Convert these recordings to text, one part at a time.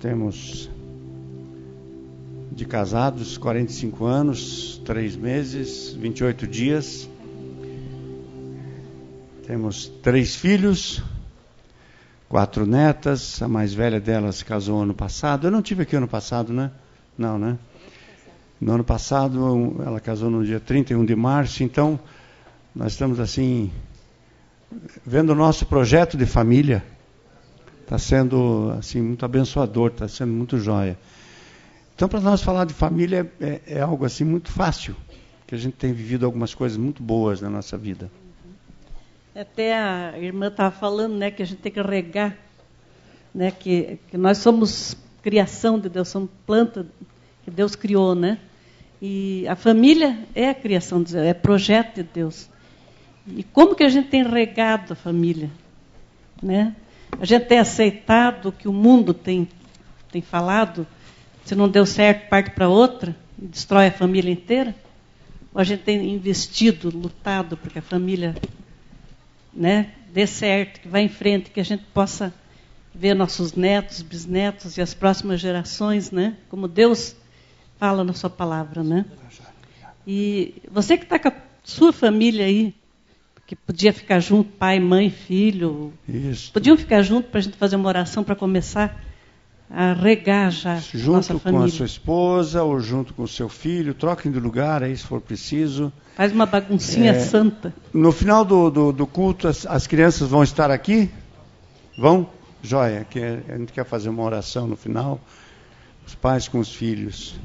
temos de casados 45 anos, 3 meses, 28 dias. Temos 3 filhos, 4 netas. A mais velha delas casou ano passado. Eu não tive aqui ano passado, né? Não, né? No ano passado ela casou no dia 31 de março. Então nós estamos assim vendo o nosso projeto de família. Está sendo assim muito abençoador, está sendo muito joia. Então, para nós falar de família é algo assim muito fácil, que a gente tem vivido algumas coisas muito boas na nossa vida. Até a irmã estava falando, né, que a gente tem que regar, né, que nós somos criação de Deus, somos planta que Deus criou, né? E a família é a criação de Deus, é projeto de Deus. E como que a gente tem regado a família, né? A gente tem aceitado o que o mundo tem falado, se não deu certo, parte para outra, e destrói a família inteira? Ou a gente tem investido, lutado para que a família, né, dê certo, que vá em frente, que a gente possa ver nossos netos, bisnetos e as próximas gerações, né, como Deus fala na sua palavra, né? E você que está com a sua família aí, que podia ficar junto, pai, mãe, filho. Isso. Podiam ficar junto para a gente fazer uma oração para começar a regar já a nossa família. Junto com a sua esposa ou junto com o seu filho, troquem de lugar aí se for preciso. Faz uma baguncinha santa. No final do culto, as crianças vão estar aqui? Vão? Joia, que a gente quer fazer uma oração no final. Os pais com os filhos.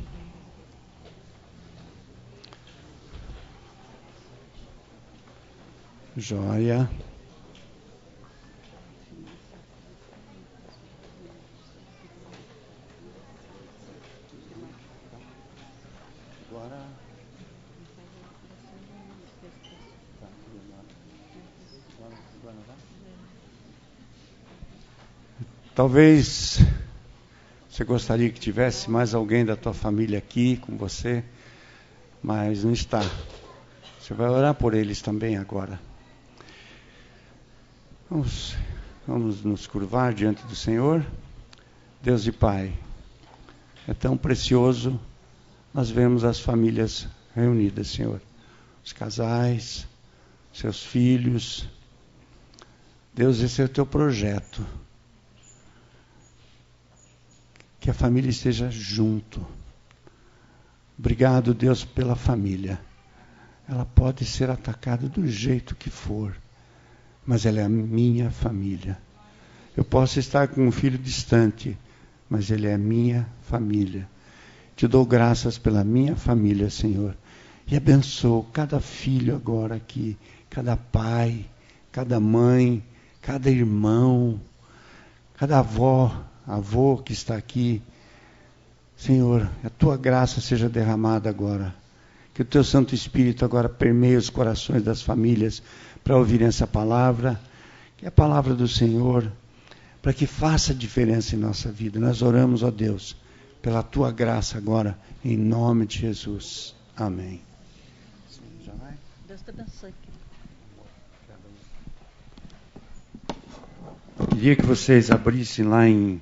Joia. Talvez você gostaria que tivesse mais alguém da tua família aqui com você, mas não está. Você vai orar por eles também agora. Vamos nos curvar diante do Senhor. Deus e Pai, é tão precioso nós vemos as famílias reunidas, Senhor. Os casais, seus filhos. Deus, esse é o teu projeto. Que a família esteja junto. Obrigado, Deus, pela família. Ela pode ser atacada do jeito que for, mas ela é a minha família. Eu posso estar com um filho distante, mas ele é a minha família. Te dou graças pela minha família, Senhor. E abençoo cada filho agora aqui, cada pai, cada mãe, cada irmão, cada avô que está aqui. Senhor, a tua graça seja derramada agora. Que o teu Santo Espírito agora permeie os corações das famílias para ouvirem essa palavra, que é a palavra do Senhor, para que faça diferença em nossa vida. Nós oramos, ó Deus, pela tua graça agora, em nome de Jesus. Amém. Já vai? Deus te abençoe. Eu queria que vocês abrissem lá em...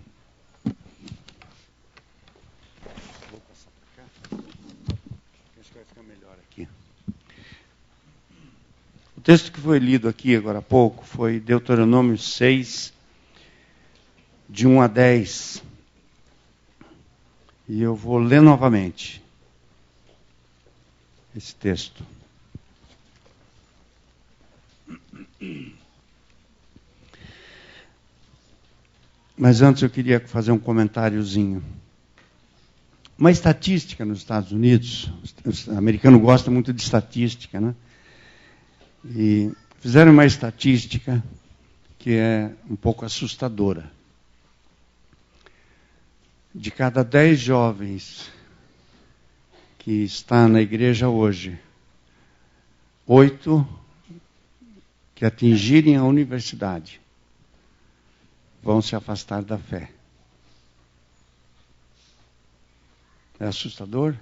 Vou passar para cá. Acho que vai ficar melhor aqui. O texto que foi lido aqui agora há pouco foi Deuteronômio 6, de 1 a 10. E eu vou ler novamente esse texto. Mas antes eu queria fazer um comentáriozinho. Uma estatística nos Estados Unidos, o americano gosta muito de estatística, né? E fizeram uma estatística que é um pouco assustadora. De cada 10 jovens que estão na igreja hoje, 8 que atingirem a universidade vão se afastar da fé. É assustador?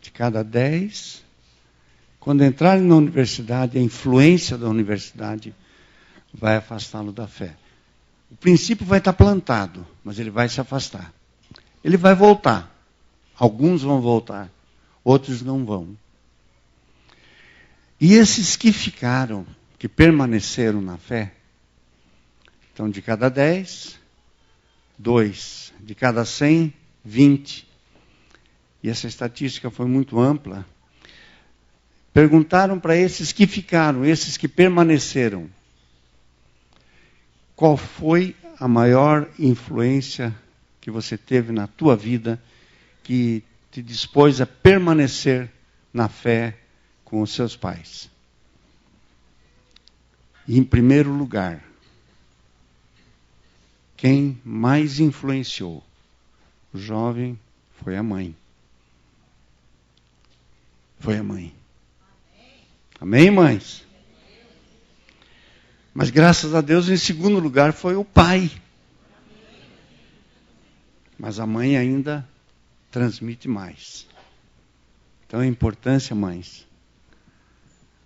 De cada 10, quando entrarem na universidade, a influência da universidade vai afastá-lo da fé. O princípio vai estar plantado, mas ele vai se afastar. Ele vai voltar. Alguns vão voltar, outros não vão. E esses que ficaram, que permaneceram na fé, então de cada 10, 2. De cada 100, 20. E essa estatística foi muito ampla. Perguntaram para esses que ficaram, esses que permaneceram, qual foi a maior influência que você teve na tua vida que te dispôs a permanecer na fé com os seus pais? E em primeiro lugar, quem mais influenciou o jovem foi a mãe. Foi a mãe. Amém, mães? Mas graças a Deus, em segundo lugar, foi o pai. Mas a mãe ainda transmite mais. Então a importância, mães.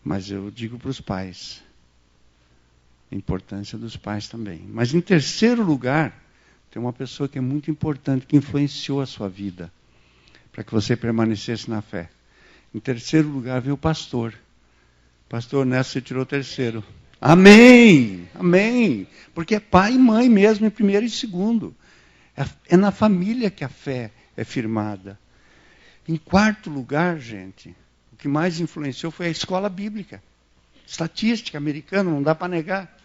Mas eu digo para os pais, a importância dos pais também. Mas em terceiro lugar, tem uma pessoa que é muito importante, que influenciou a sua vida, para que você permanecesse na fé. Em terceiro lugar veio o pastor. Pastor, nessa você tirou o terceiro. Amém! Amém! Porque é pai e mãe mesmo, em primeiro e segundo. É na família que a fé é firmada. Em quarto lugar, gente, o que mais influenciou foi a escola bíblica. Estatística americana, não dá para negar.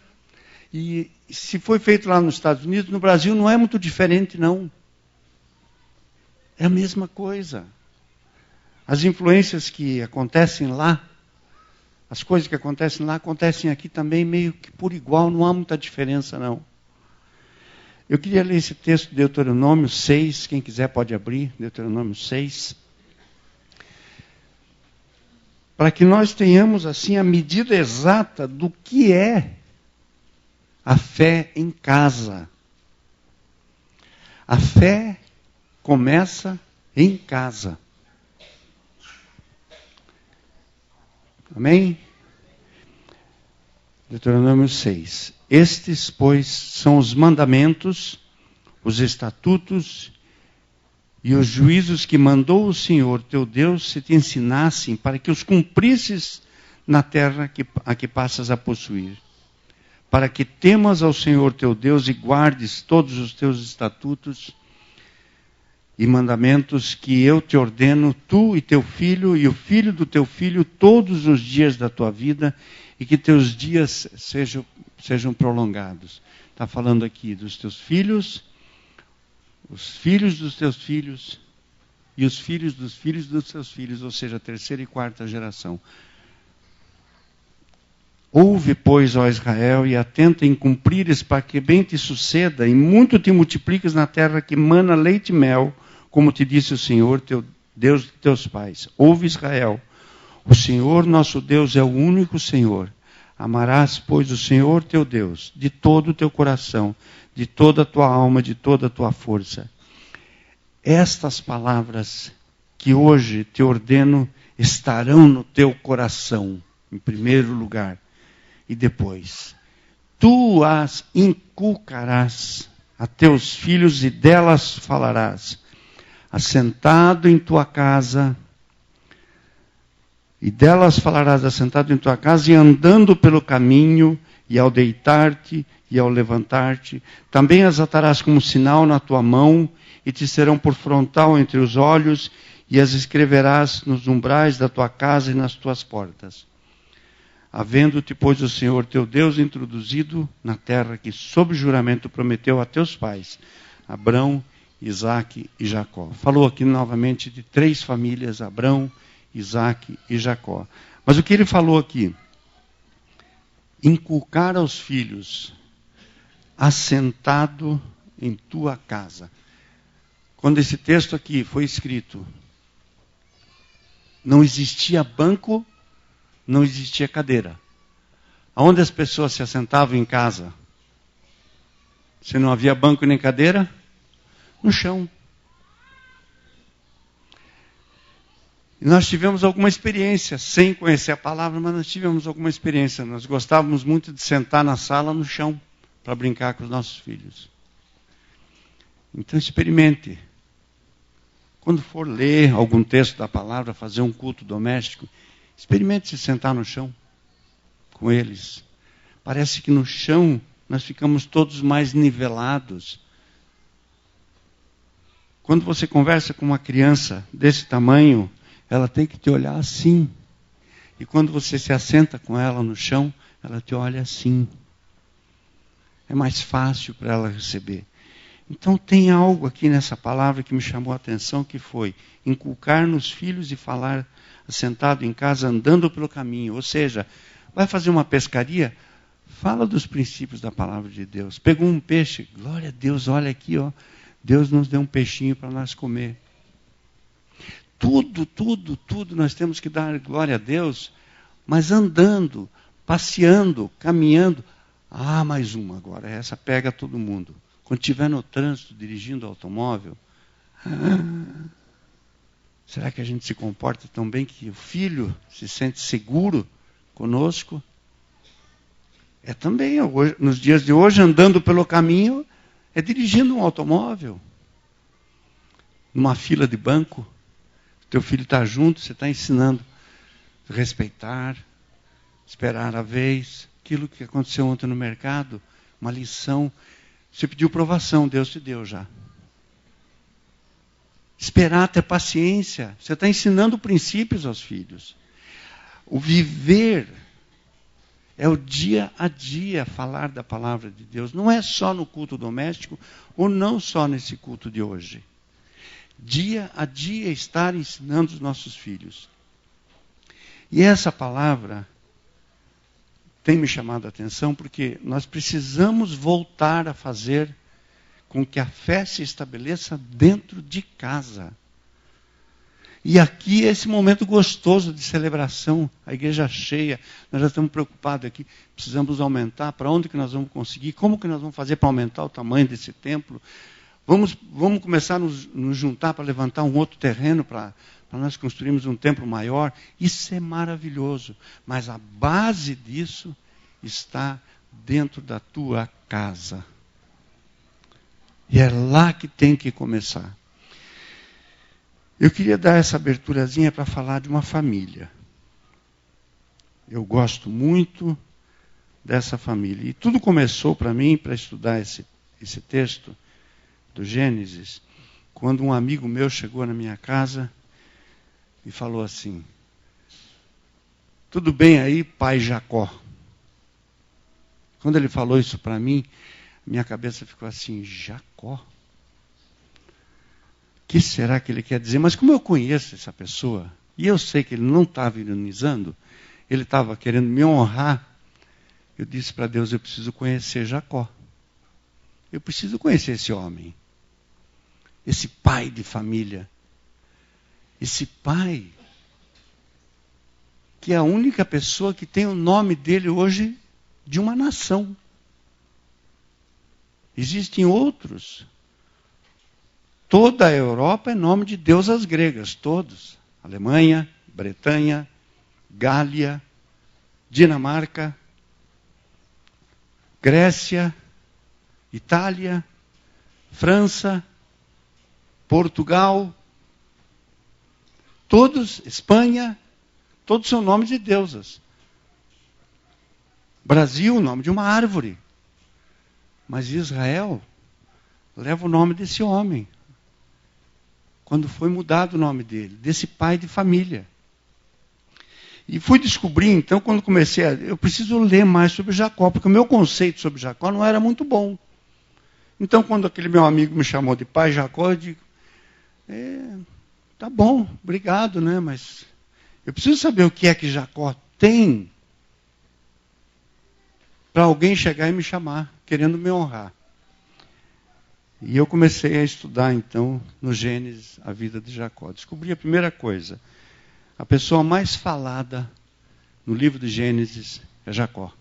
E se foi feito lá nos Estados Unidos, no Brasil não é muito diferente, não. É a mesma coisa. As influências que acontecem lá, as coisas que acontecem lá, acontecem aqui também meio que por igual, não há muita diferença, não. Eu queria ler esse texto de Deuteronômio 6, quem quiser pode abrir, Deuteronômio 6. Para que nós tenhamos assim a medida exata do que é a fé em casa. A fé começa em casa. Amém? Deuteronômio 6. Estes, pois, são os mandamentos, os estatutos e os juízos que mandou o Senhor teu Deus se te ensinassem, para que os cumprisses na terra a que passas a possuir. Para que temas ao Senhor teu Deus e guardes todos os teus estatutos e mandamentos que eu te ordeno, tu e teu filho e o filho do teu filho, todos os dias da tua vida, e que teus dias sejam prolongados. Está falando aqui dos teus filhos, os filhos dos teus filhos e os filhos dos teus filhos, ou seja, a terceira e quarta geração. Ouve, pois, ó Israel, e atenta em cumprires, para que bem te suceda, e muito te multipliques na terra que mana leite e mel, como te disse o Senhor, teu Deus de teus pais. Ouve, Israel, o Senhor nosso Deus é o único Senhor. Amarás, pois, o Senhor teu Deus, de todo o teu coração, de toda a tua alma, de toda a tua força. Estas palavras que hoje te ordeno estarão no teu coração, em primeiro lugar. E depois, tu as inculcarás a teus filhos e delas falarás, assentado em tua casa, e delas falarás assentado em tua casa e andando pelo caminho, e ao deitar-te e ao levantar-te. Também as atarás como sinal na tua mão, e te serão por frontal entre os olhos, e as escreverás nos umbrais da tua casa e nas tuas portas. Havendo-te, pois, o Senhor teu Deus introduzido na terra que sob juramento prometeu a teus pais, Abrão, Isaque e Jacó. Falou aqui novamente de 3 famílias, Abrão, Isaque e Jacó. Mas o que ele falou aqui? Inculcar aos filhos, assentado em tua casa. Quando esse texto aqui foi escrito, não existia banco, não existia cadeira. Aonde as pessoas se assentavam em casa? Se não havia banco nem cadeira? No chão. E nós tivemos alguma experiência, sem conhecer a palavra, mas nós tivemos alguma experiência. Nós gostávamos muito de sentar na sala no chão, para brincar com os nossos filhos. Então experimente. Quando for ler algum texto da palavra, fazer um culto doméstico, experimente se sentar no chão com eles. Parece que no chão nós ficamos todos mais nivelados. Quando você conversa com uma criança desse tamanho, ela tem que te olhar assim. E quando você se assenta com ela no chão, ela te olha assim. É mais fácil para ela receber. Então tem algo aqui nessa palavra que me chamou a atenção, que foi inculcar nos filhos e falar assentado em casa, andando pelo caminho. Ou seja, vai fazer uma pescaria, fala dos princípios da palavra de Deus. Pegou um peixe, glória a Deus, olha aqui, ó, Deus nos deu um peixinho para nós comer. Tudo nós temos que dar glória a Deus, mas andando, passeando, caminhando. Ah, mais uma agora, essa pega todo mundo. Quando estiver no trânsito, dirigindo o automóvel, será que a gente se comporta tão bem que o filho se sente seguro conosco? É também, hoje, nos dias de hoje, andando pelo caminho, é dirigindo um automóvel. Numa fila de banco, teu filho está junto, você está ensinando a respeitar, esperar a vez. Aquilo que aconteceu ontem no mercado, uma lição. Você pediu provação, Deus te deu já. Esperar, ter paciência. Você está ensinando princípios aos filhos. O viver é o dia a dia falar da palavra de Deus. Não é só no culto doméstico, ou não só nesse culto de hoje. Dia a dia estar ensinando os nossos filhos. E essa palavra tem me chamado a atenção porque nós precisamos voltar a fazer com que a fé se estabeleça dentro de casa. E aqui é esse momento gostoso de celebração, a igreja cheia, nós já estamos preocupados aqui, precisamos aumentar, para onde que nós vamos conseguir, como que nós vamos fazer para aumentar o tamanho desse templo? Vamos começar a nos juntar para levantar um outro terreno para nós construirmos um templo maior. Isso é maravilhoso. Mas a base disso está dentro da tua casa. E é lá que tem que começar. Eu queria dar essa aberturazinha para falar de uma família. Eu gosto muito dessa família. E tudo começou para mim, para estudar esse texto do Gênesis, quando um amigo meu chegou na minha casa e falou assim: tudo bem aí, pai Jacó? Quando ele falou isso para mim, minha cabeça ficou assim: Jacó? O que será que ele quer dizer? Mas como eu conheço essa pessoa, e eu sei que ele não estava ironizando, ele estava querendo me honrar, eu disse para Deus: eu preciso conhecer Jacó. Eu preciso conhecer esse homem. Esse pai de família. Esse pai que é a única pessoa que tem o nome dele hoje de uma nação. Existem outros. Toda a Europa é nome de deusas gregas, todos. Alemanha, Bretanha, Gália, Dinamarca, Grécia, Itália, França, Portugal, todos, Espanha, todos são nomes de deusas. Brasil, o nome de uma árvore. Mas Israel leva o nome desse homem. Quando foi mudado o nome dele, desse pai de família. E fui descobrir, então, quando comecei eu preciso ler mais sobre Jacó, porque o meu conceito sobre Jacó não era muito bom. Então, quando aquele meu amigo me chamou de pai Jacó, eu digo: tá bom, obrigado, né? Mas eu preciso saber o que é que Jacó tem para alguém chegar e me chamar, querendo me honrar. E eu comecei a estudar, então, no Gênesis, a vida de Jacó. Descobri a primeira coisa: a pessoa mais falada no livro de Gênesis é Jacó.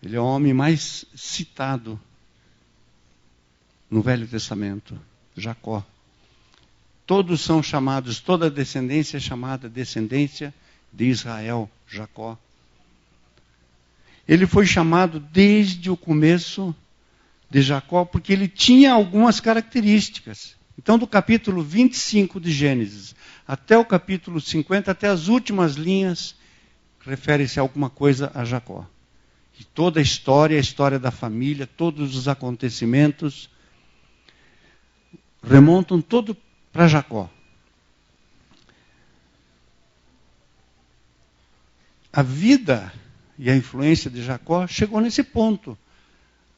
Ele é o homem mais citado no Velho Testamento, Jacó. Todos são chamados, toda a descendência é chamada descendência de Israel, Jacó. Ele foi chamado desde o começo de Jacó, porque ele tinha algumas características. Então, do capítulo 25 de Gênesis até o capítulo 50, até as últimas linhas, refere-se a alguma coisa a Jacó. E toda a história da família, todos os acontecimentos, remontam todo para Jacó. A vida e a influência de Jacó chegou nesse ponto.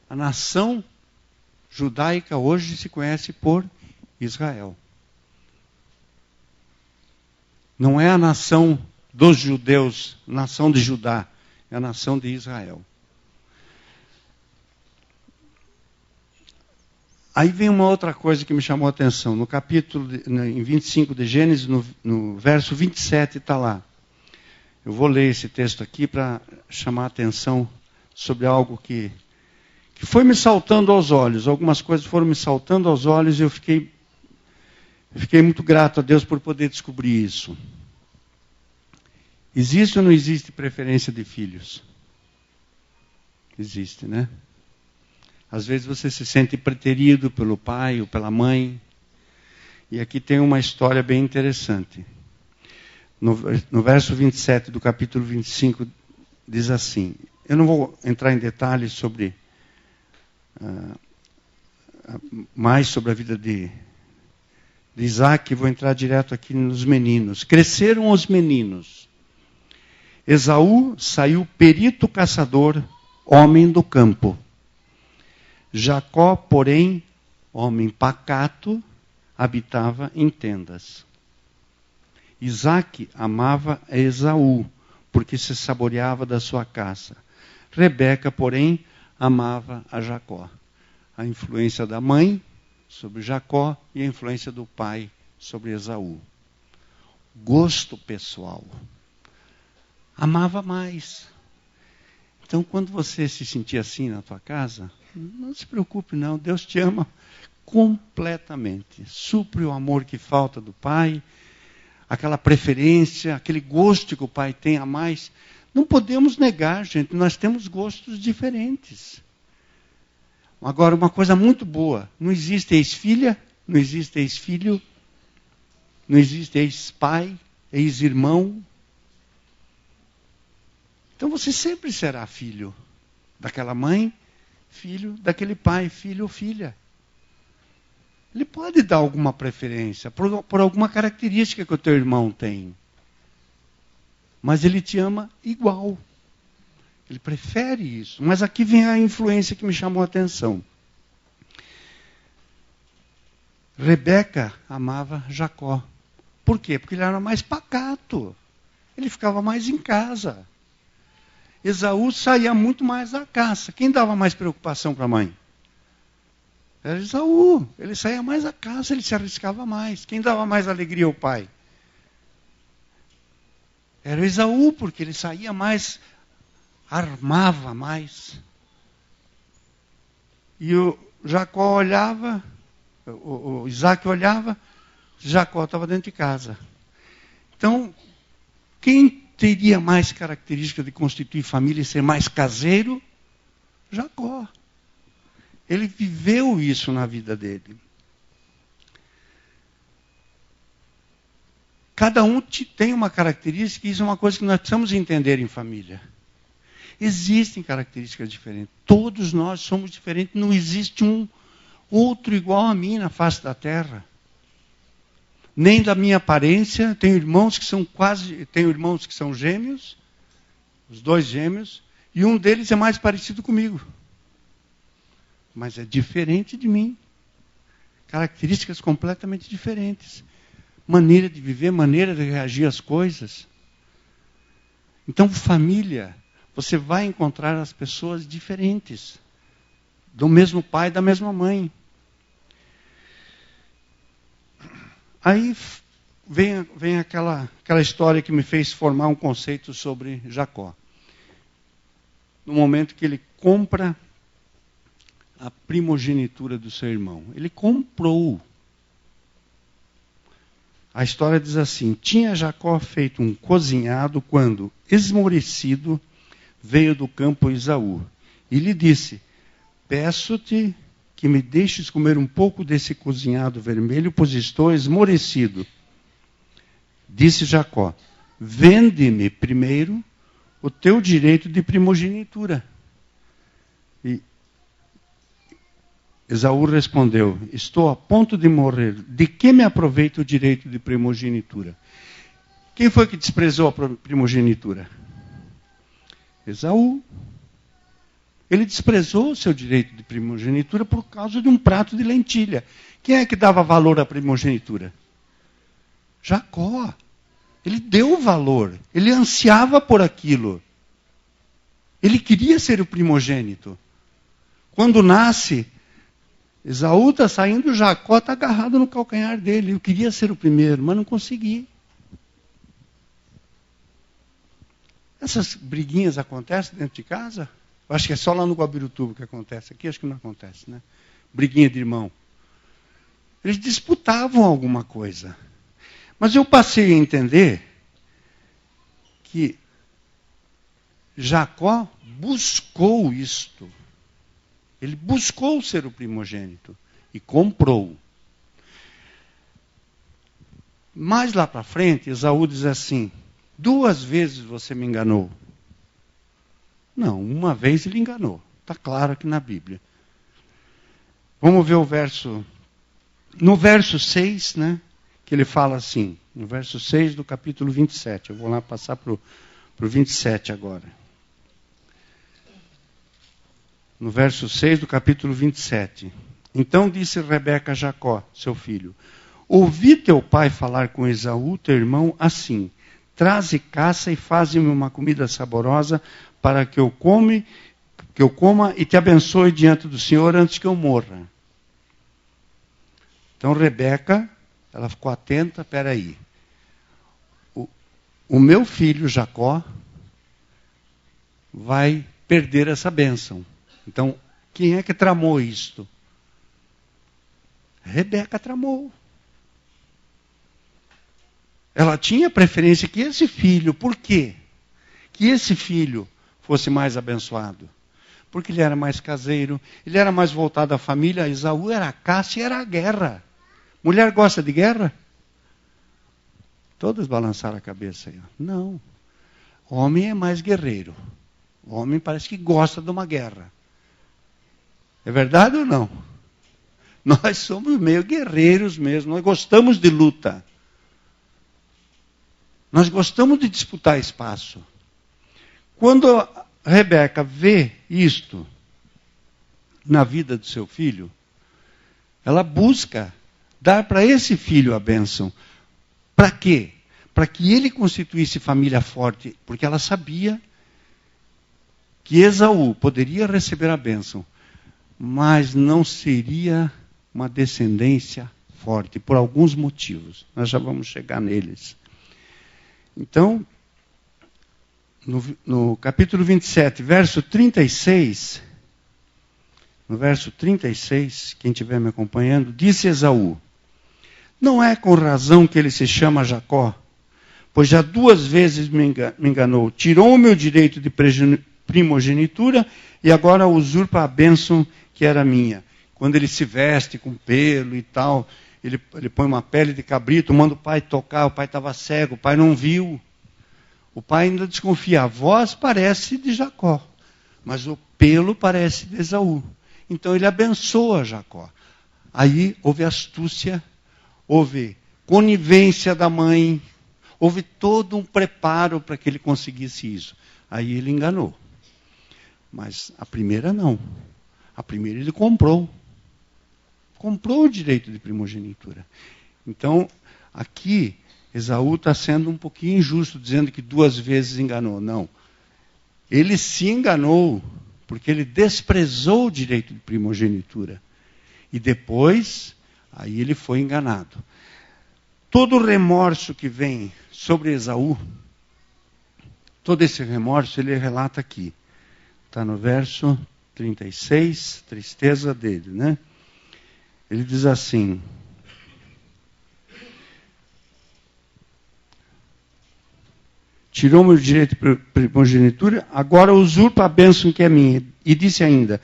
A nação judaica hoje se conhece por Israel. Não é a nação dos judeus, nação de Judá, é a nação de Israel. Aí vem uma outra coisa que me chamou a atenção. No capítulo, em 25 de Gênesis, no verso 27, está lá. Eu vou ler esse texto aqui para chamar a atenção sobre algo que foi me saltando aos olhos. Algumas coisas foram me saltando aos olhos e eu fiquei muito grato a Deus por poder descobrir isso. Existe ou não existe preferência de filhos? Existe, né? Às vezes você se sente preterido pelo pai ou pela mãe. E aqui tem uma história bem interessante. No verso 27 do capítulo 25, diz assim. Eu não vou entrar em detalhes sobre mais sobre a vida de Isaac, vou entrar direto aqui nos meninos. Cresceram os meninos. Esaú saiu perito caçador, homem do campo. Jacó, porém, homem pacato, habitava em tendas. Isaac amava a Esaú, porque se saboreava da sua caça. Rebeca, porém, amava a Jacó. A influência da mãe sobre Jacó e a influência do pai sobre Esaú. Gosto pessoal. Amava mais. Então, quando você se sentir assim na tua casa, não se preocupe não, Deus te ama completamente. Supre o amor que falta do pai, aquela preferência, aquele gosto que o pai tem a mais. Não podemos negar, gente, nós temos gostos diferentes. Agora, uma coisa muito boa, não existe ex-filha, não existe ex-filho, não existe ex-pai, ex-irmão. Então você sempre será filho daquela mãe, filho daquele pai, filho ou filha. Ele pode dar alguma preferência por alguma característica que o teu irmão tem. Mas ele te ama igual. Ele prefere isso. Mas aqui vem a influência que me chamou a atenção. Rebeca amava Jacó. Por quê? Porque ele era mais pacato. Ele ficava mais em casa. Esaú saía muito mais da caça. Quem dava mais preocupação para a mãe? Era Esaú. Ele saía mais da caça, ele se arriscava mais. Quem dava mais alegria ao pai? Era Esaú, porque ele saía mais, armava mais. E o Jacó olhava, o Isaac olhava, Jacó estava dentro de casa. Então, quem teria mais característica de constituir família e ser mais caseiro? Jacó. Ele viveu isso na vida dele. Cada um tem uma característica, e isso é uma coisa que nós precisamos entender em família. Existem características diferentes. Todos nós somos diferentes. Não existe um outro igual a mim na face da terra. Nem da minha aparência. Tenho irmãos que são gêmeos, os dois gêmeos, e um deles é mais parecido comigo. Mas é diferente de mim. Características completamente diferentes. Maneira de viver, maneira de reagir às coisas. Então, família, você vai encontrar as pessoas diferentes. Do mesmo pai, da mesma mãe. Aí vem aquela história que me fez formar um conceito sobre Jacó. No momento que ele compra a primogenitura do seu irmão. Ele comprou. A história diz assim: tinha Jacó feito um cozinhado quando, esmorecido, veio do campo Esaú e lhe disse: peço-te que me deixes comer um pouco desse cozinhado vermelho, pois estou esmorecido. Disse Jacó: vende-me primeiro o teu direito de primogenitura. E Esaú respondeu: estou a ponto de morrer. De que me aproveita o direito de primogenitura? Quem foi que desprezou a primogenitura? Esaú. Ele desprezou o seu direito de primogenitura por causa de um prato de lentilha. Quem é que dava valor à primogenitura? Jacó. Ele deu valor. Ele ansiava por aquilo. Ele queria ser o primogênito. Quando nasce, Esaú está saindo, Jacó está agarrado no calcanhar dele. Eu queria ser o primeiro, mas não consegui. Essas briguinhas acontecem dentro de casa? Eu acho que é só lá no Guabirutuba que acontece. Aqui acho que não acontece, né? Briguinha de irmão. Eles disputavam alguma coisa. Mas eu passei a entender que Jacó buscou isto. Ele buscou ser o primogênito e comprou. Mais lá para frente, Esaú diz assim: 2 vezes você me enganou. Não, uma vez ele enganou. Está claro aqui na Bíblia. Vamos ver o verso. No verso 6, né? Que ele fala assim. No verso 6 do capítulo 27. Eu vou lá passar para o 27 agora. No verso 6 do capítulo 27. Então disse Rebeca a Jacó, seu filho: ouvi teu pai falar com Esaú, teu irmão, assim: traze caça e faze-me uma comida saborosa para que eu coma e te abençoe diante do Senhor antes que eu morra. Então Rebeca, ela ficou atenta, peraí. O meu filho Jacó vai perder essa bênção. Então, quem é que tramou isto? Rebeca tramou. Ela tinha preferência que esse filho, por quê? Que esse filho fosse mais abençoado. Porque ele era mais caseiro, ele era mais voltado à família. Esaú era a caça e era a guerra. Mulher gosta de guerra? Todos balançaram a cabeça aí. Não. Homem é mais guerreiro. O homem parece que gosta de uma guerra. É verdade ou não? Nós somos meio guerreiros mesmo. Nós gostamos de luta. Nós gostamos de disputar espaço. Quando a Rebeca vê isto na vida do seu filho, ela busca dar para esse filho a bênção. Para quê? Para que ele constituísse família forte, porque ela sabia que Esaú poderia receber a bênção, mas não seria uma descendência forte, por alguns motivos. Nós já vamos chegar neles. Então, no capítulo 27, verso 36, no verso 36, quem estiver me acompanhando, disse Esaú: não é com razão que ele se chama Jacó, pois já 2 vezes me enganou, tirou o meu direito de primogenitura e agora usurpa a bênção que era minha. Quando ele se veste com pelo e tal, ele põe uma pele de cabrito, manda o pai tocar, o pai estava cego, o pai não viu. O pai ainda desconfia, a voz parece de Jacó, mas o pelo parece de Esaú. Então ele abençoa Jacó. Aí houve astúcia, houve conivência da mãe, houve todo um preparo para que ele conseguisse isso. Aí ele enganou. Mas a primeira não. A primeira ele comprou. Comprou o direito de primogenitura. Então, aqui, Esaú está sendo um pouquinho injusto, dizendo que 2 vezes enganou. Não. Ele se enganou, porque ele desprezou o direito de primogenitura. E depois, aí ele foi enganado. Todo o remorso que vem sobre Esaú, todo esse remorso, ele relata aqui. Está no verso 36, tristeza dele, né? Ele diz assim: tirou meu direito de primogenitura, agora usurpa a bênção que é minha. E disse ainda,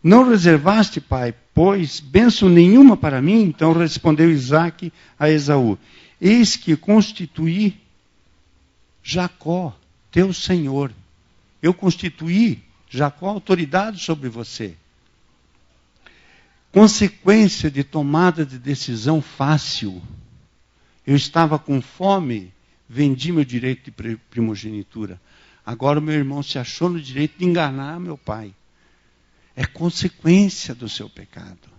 não reservaste, pai, pois bênção nenhuma para mim? Então respondeu Isaque a Esaú, eis que constituí Jacó, teu senhor. Eu constituí Jacó autoridade sobre você. Consequência de tomada de decisão fácil. Eu estava com fome, vendi meu direito de primogenitura. Agora o meu irmão se achou no direito de enganar meu pai. É consequência do seu pecado.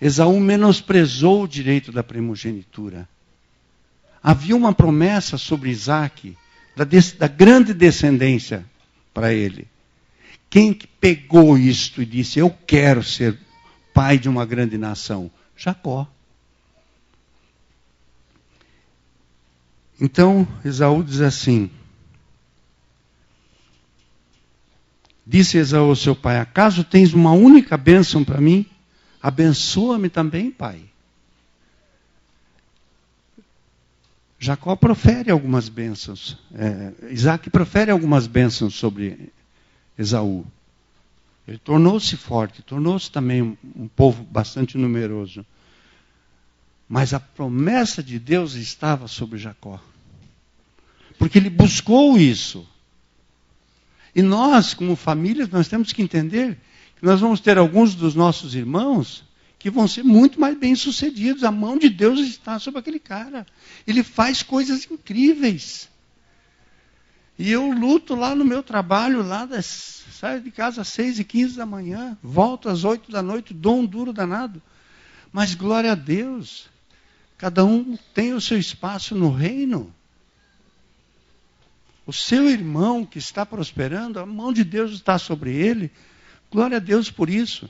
Esaú menosprezou o direito da primogenitura. Havia uma promessa sobre Isaque, da grande descendência para ele. Quem pegou isto e disse, eu quero ser pai de uma grande nação? Jacó. Então, Esaú diz assim, disse Esaú ao seu pai, acaso tens uma única bênção para mim? Abençoa-me também, pai. Jacó profere algumas bênçãos. Isaque profere algumas bênçãos sobre Esaú. Ele tornou-se forte, tornou-se também um povo bastante numeroso. Mas a promessa de Deus estava sobre Jacó. Porque ele buscou isso. E nós, como família, nós temos que entender que nós vamos ter alguns dos nossos irmãos que vão ser muito mais bem-sucedidos. A mão de Deus está sobre aquele cara. Ele faz coisas incríveis. E eu luto lá no meu trabalho, saio de casa às 6h15 da manhã, volto às 8 da noite, dou um duro danado. Mas glória a Deus, cada um tem o seu espaço no reino. O seu irmão que está prosperando, a mão de Deus está sobre ele. Glória a Deus por isso.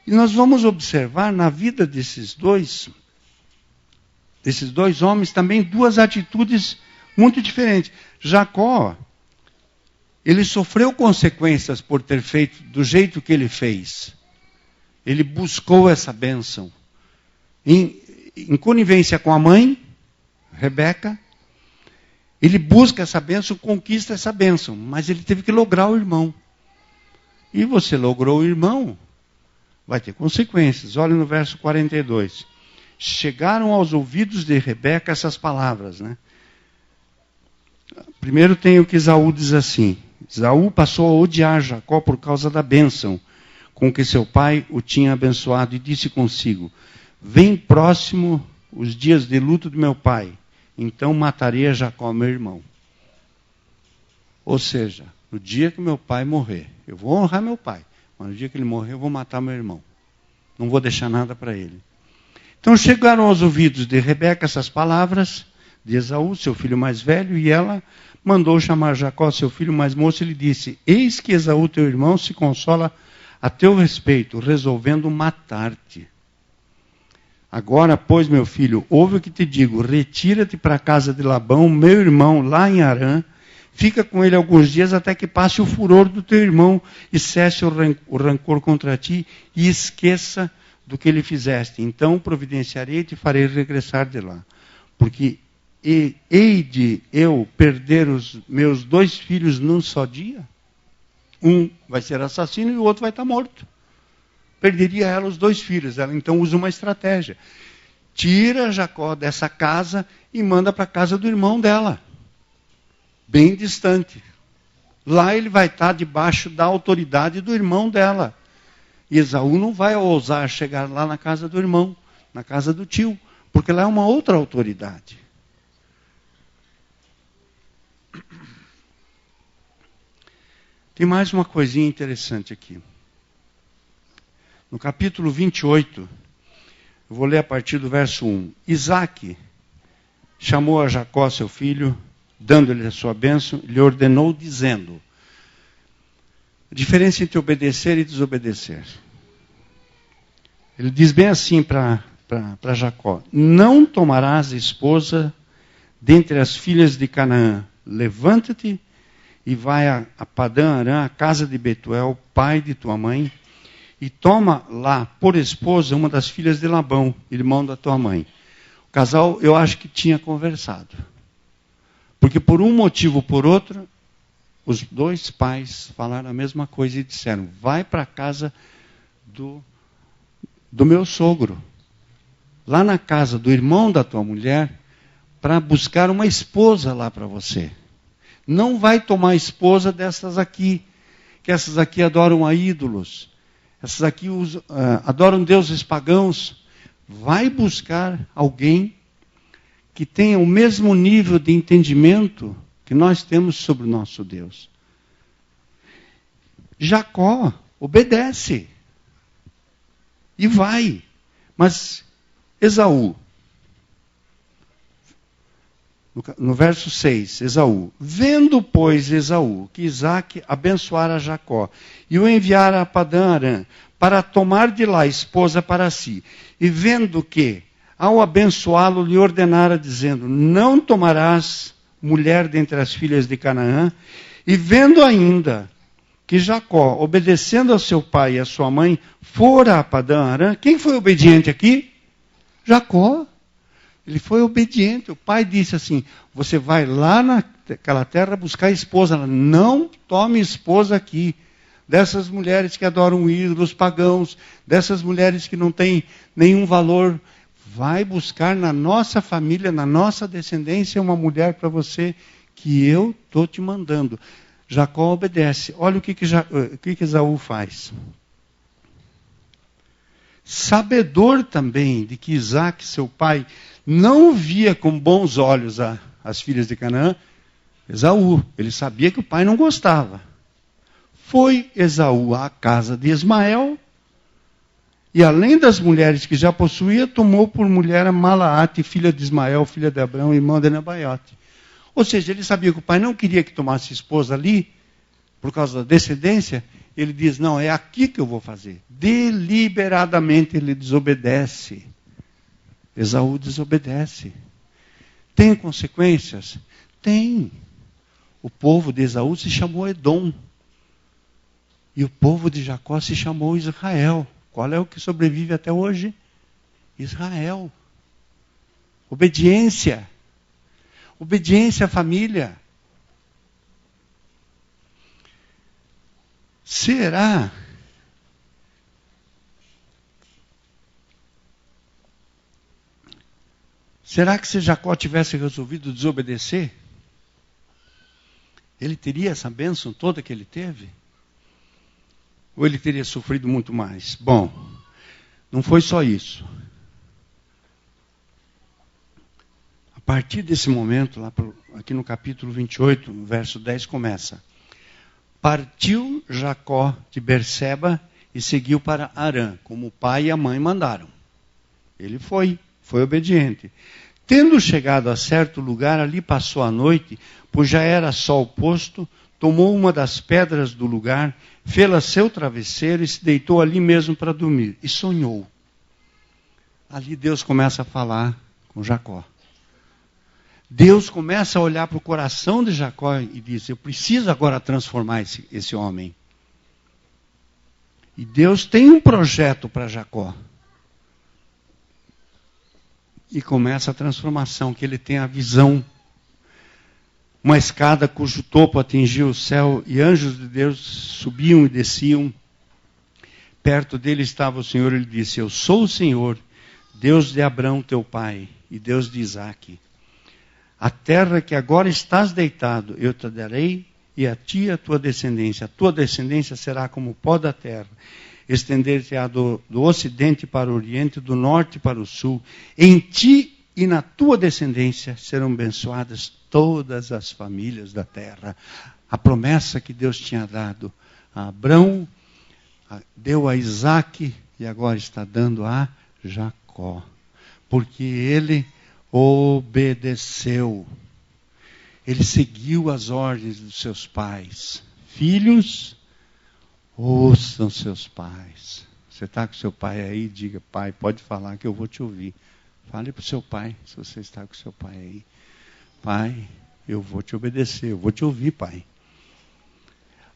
E nós vamos observar na vida desses dois homens também duas atitudes muito diferentes. Jacó, ele sofreu consequências por ter feito do jeito que ele fez. Ele buscou essa bênção. Em conivência com a mãe, Rebeca, ele busca essa bênção, conquista essa bênção. Mas ele teve que lograr o irmão. E você logrou o irmão, vai ter consequências. Olha no verso 42. Chegaram aos ouvidos de Rebeca essas palavras, né? Primeiro tem o que Esaú diz assim. Esaú passou a odiar Jacó por causa da bênção com que seu pai o tinha abençoado e disse consigo, vem próximo os dias de luto do meu pai, então matarei a Jacó, meu irmão. Ou seja, no dia que meu pai morrer, eu vou honrar meu pai, mas no dia que ele morrer eu vou matar meu irmão. Não vou deixar nada para ele. Então chegaram aos ouvidos de Rebeca essas palavras de Esaú, seu filho mais velho, e ela mandou chamar Jacó, seu filho mais moço, e lhe disse, eis que Esaú, teu irmão, se consola a teu respeito, resolvendo matar-te. Agora, pois, meu filho, ouve o que te digo, retira-te para a casa de Labão, meu irmão, lá em Harã, fica com ele alguns dias até que passe o furor do teu irmão e cesse o rancor contra ti e esqueça do que lhe fizeste. Então providenciarei e te farei regressar de lá. Porque hei de eu perder os meus 2 filhos num só dia? Um vai ser assassino e o outro vai estar morto. Perderia ela os 2 filhos. Ela então usa uma estratégia. Tira Jacó dessa casa e manda para a casa do irmão dela. Bem distante. Lá ele vai estar debaixo da autoridade do irmão dela. E Esaú não vai ousar chegar lá na casa do irmão, na casa do tio, porque lá é uma outra autoridade. Tem mais uma coisinha interessante aqui. No capítulo 28, eu vou ler a partir do verso 1. Isaque chamou a Jacó, seu filho, dando-lhe a sua bênção, lhe ordenou, dizendo, a diferença entre obedecer e desobedecer. Ele diz bem assim para Jacó, não tomarás esposa dentre as filhas de Canaã, levanta-te e vai a Padã Arã, a casa de Betuel, pai de tua mãe, e toma lá por esposa uma das filhas de Labão, irmão da tua mãe. O casal, eu acho que tinha conversado. Porque por um motivo ou por outro, os dois pais falaram a mesma coisa e disseram: vai para a casa do meu sogro, lá na casa do irmão da tua mulher, para buscar uma esposa lá para você. Não vai tomar esposa dessas aqui, que essas aqui adoram a ídolos, essas aqui adoram deuses pagãos. Vai buscar alguém que tenha o mesmo nível de entendimento que nós temos sobre o nosso Deus. Jacó obedece e vai. Mas Esaú, no verso 6, Esaú: vendo, pois, Esaú que Isaque abençoara Jacó e o enviara a Padã-Arã para tomar de lá esposa para si, e vendo que, ao abençoá-lo, lhe ordenara, dizendo: não tomarás mulher dentre as filhas de Canaã, e vendo ainda que Jacó, obedecendo ao seu pai e à sua mãe, fora a Padã-Arã. Quem foi obediente aqui? Jacó. Ele foi obediente. O pai disse assim: você vai lá naquela terra buscar esposa. Não tome esposa aqui. Dessas mulheres que adoram ídolos pagãos, dessas mulheres que não têm nenhum valor. Vai buscar na nossa família, na nossa descendência, uma mulher para você que eu estou te mandando. Jacó obedece. Olha o que Esaú faz. Sabedor também de que Isaque, seu pai, não via com bons olhos as filhas de Canaã, Esaú, ele sabia que o pai não gostava. Foi Esaú à casa de Ismael, e além das mulheres que já possuía, tomou por mulher a Malaate, filha de Ismael, filha de Abrão, irmã de Nebaiote. Ou seja, ele sabia que o pai não queria que tomasse esposa ali, por causa da descendência. Ele diz: não, é aqui que eu vou fazer. Deliberadamente ele desobedece. Esaú desobedece. Tem consequências? Tem. O povo de Esaú se chamou Edom. E o povo de Jacó se chamou Israel. Qual é o que sobrevive até hoje? Israel. Obediência. Obediência à família. Será que se Jacó tivesse resolvido desobedecer, ele teria essa bênção toda que ele teve? Ou ele teria sofrido muito mais? Bom, não foi só isso. A partir desse momento, aqui no capítulo 28, no verso 10, começa: partiu Jacó de Berseba e seguiu para Harã, como o pai e a mãe mandaram. Ele foi obediente. Tendo chegado a certo lugar, ali passou a noite, pois já era sol posto, tomou uma das pedras do lugar, fê-la seu travesseiro e se deitou ali mesmo para dormir. E sonhou. Ali Deus começa a falar com Jacó. Deus começa a olhar para o coração de Jacó e diz: eu preciso agora transformar esse homem. E Deus tem um projeto para Jacó. E começa a transformação, que ele tem a visão. Uma escada cujo topo atingia o céu, e anjos de Deus subiam e desciam. Perto dele estava o Senhor, ele disse: eu sou o Senhor, Deus de Abrão teu pai, e Deus de Isaque. A terra que agora estás deitado, eu te darei, e a ti a tua descendência. A tua descendência será como o pó da terra. Estender-te-á do ocidente para o oriente, do norte para o sul. Em ti e na tua descendência serão abençoadas todas as famílias da terra. A promessa que Deus tinha dado a Abrão, deu a Isaque e agora está dando a Jacó. Porque ele obedeceu. Ele seguiu as ordens dos seus pais. Filhos, ouçam seus pais. Você está com seu pai aí? Diga: pai, pode falar que eu vou te ouvir. Fale para o seu pai, se você está com seu pai aí. Pai, eu vou te obedecer, eu vou te ouvir, pai.